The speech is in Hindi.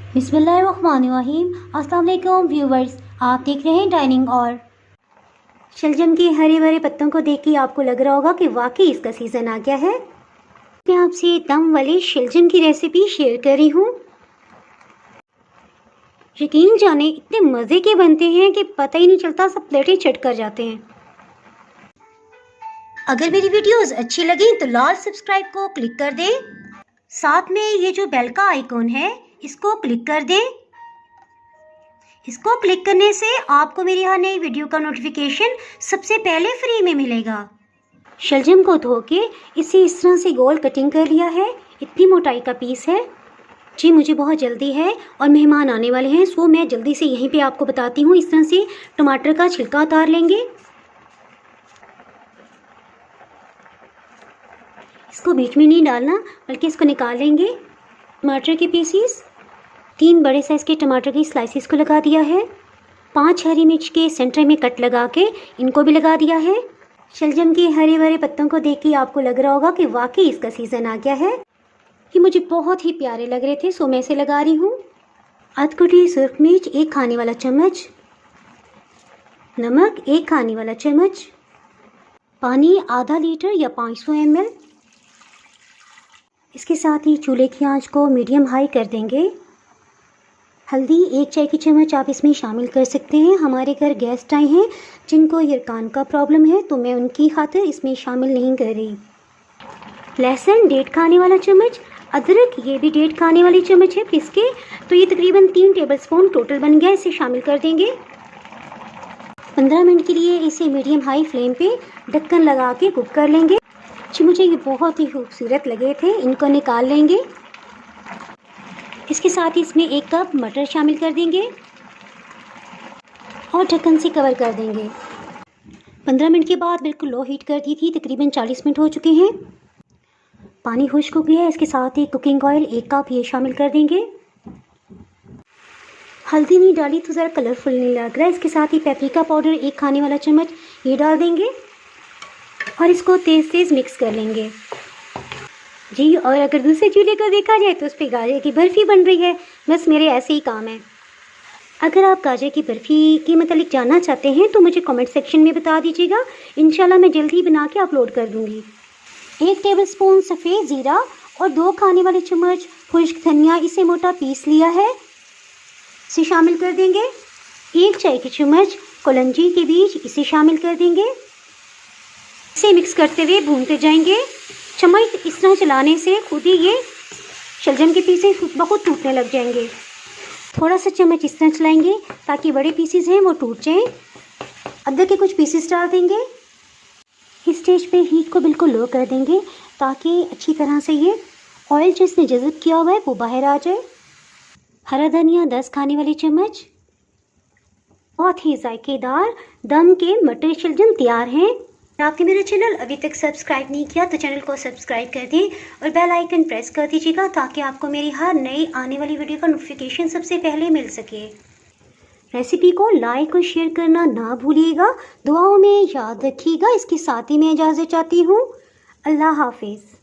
बिस्मिल्लाहिर्रहमानिर्रहीम। अस्सलाम वालेकुम व्यूवर्स, आप देख रहे हैं डाइनिंग। और शलजम के हरे भरे पत्तों को देख के आपको लग रहा होगा कि वाकई इसका सीज़न आ गया है। मैं आपसे दम वाले शलजम की रेसिपी शेयर कर रही हूँ। यकीन जाने इतने मज़े के बनते हैं कि पता ही नहीं चलता, सब प्लेटें चट कर जाते हैं। अगर मेरी वीडियोस अच्छी लगी तो लाल सब्सक्राइब को क्लिक कर दें। साथ में ये जो बेल का आइकॉन है इसको क्लिक कर दें। इसको क्लिक करने से आपको मेरी हर नई वीडियो का नोटिफिकेशन सबसे पहले फ्री में मिलेगा। शलजम को धो के इसे इस तरह से गोल कटिंग कर लिया है। इतनी मोटाई का पीस है जी। मुझे बहुत जल्दी है और मेहमान आने वाले हैं, सो मैं जल्दी से यहीं पे आपको बताती हूँ। इस तरह से टमाटर का छिलका उतार लेंगे। इसको बीच में नहीं डालना बल्कि इसको निकाल लेंगे। टमाटर के पीसीस, 3 बड़े साइज़ के टमाटर की स्लाइसिस को लगा दिया है। 5 हरी मिर्च के सेंटर में कट लगा के इनको भी लगा दिया है। शलजम के हरे भरे पत्तों को देख के आपको लग रहा होगा कि वाकई इसका सीज़न आ गया है। ये मुझे बहुत ही प्यारे लग रहे थे, सो मैं इसे लगा रही हूँ। आध कुटी सुर्ख मिर्च 1 खाने वाला चम्मच, नमक 1 खाने वाला चम्मच, पानी आधा लीटर या 500 ml। इसके साथ ही चूल्हे की आंच को मीडियम हाई कर देंगे। हल्दी 1 चाय की चम्मच आप इसमें शामिल कर सकते हैं। हमारे घर गेस्ट आए हैं जिनको यरकान का प्रॉब्लम है, तो मैं उनकी खातिर इसमें शामिल नहीं कर रही। लहसुन 1.5 खाने वाला चम्मच, अदरक ये भी 1.5 खाने वाली चम्मच है पिस के, तो ये तकरीबन 3 टेबलस्पून टोटल बन गया। इसे शामिल कर देंगे। 15 मिनट के लिए इसे मीडियम हाई फ्लेम पे ढक्कन लगा के कुक कर लेंगे। जी मुझे ये बहुत ही खूबसूरत लगे थे, इनको निकाल लेंगे। इसके साथ ही इसमें 1 कप मटर शामिल कर देंगे और ढक्कन से कवर कर देंगे। 15 मिनट के बाद बिल्कुल लो हीट कर दी थी, तकरीबन 40 मिनट हो चुके हैं। पानी खुश्क हो गया है। इसके साथ ही कुकिंग ऑयल 1 कप ये शामिल कर देंगे। हल्दी नहीं डाली तो ज़रा कलरफुल नहीं लग रहा है। इसके साथ ही पेपरिका पाउडर 1 खाने वाला चम्मच ये डाल देंगे और इसको तेज़ तेज़ मिक्स कर लेंगे जी। और अगर दूसरे चूल्हे को देखा जाए तो उस पर गाजर की बर्फ़ी बन रही है। बस मेरे ऐसे ही काम है। अगर आप गाजर की बर्फ़ी के मतलब जानना चाहते हैं तो मुझे कमेंट सेक्शन में बता दीजिएगा। इंशाल्लाह मैं जल्द ही बना के अपलोड कर दूँगी। 1 टेबलस्पून सफ़ेद ज़ीरा और 2 खाने वाले चम्मच खुश्क धनिया, इसे मोटा पीस लिया है, इसे शामिल कर देंगे। 1 चाय की चम्मच कलौंजी के बीज, इसे शामिल कर देंगे। इसे मिक्स करते हुए भूनते जाएंगे। चम्मच इस तरह चलाने से खुद ही ये शलजम के पीसेस खुद ब खुद टूटने लग जाएंगे। थोड़ा सा चम्मच इस तरह चलाएंगे ताकि बड़े पीसेस हैं वो टूट जाएं। अदरक के कुछ पीसेस डाल देंगे। इस स्टेज पे हीट को बिल्कुल लो कर देंगे ताकि अच्छी तरह से ये ऑयल जो इसने जज़ब किया हुआ है वो बाहर आ जाए। हरा धनिया 10 खाने वाले चम्मच। बहुत ही जायकेदार दम के मटर शलजम तैयार हैं। आपने मेरा चैनल अभी तक सब्सक्राइब नहीं किया तो चैनल को सब्सक्राइब कर दें और बेल आइकन प्रेस कर दीजिएगा ताकि आपको मेरी हर नई आने वाली वीडियो का नोटिफिकेशन सबसे पहले मिल सके। रेसिपी को लाइक और शेयर करना ना भूलिएगा। दुआओं में याद रखिएगा। इसके साथ ही मैं इजाज़त चाहती हूँ। अल्लाह हाफिज़।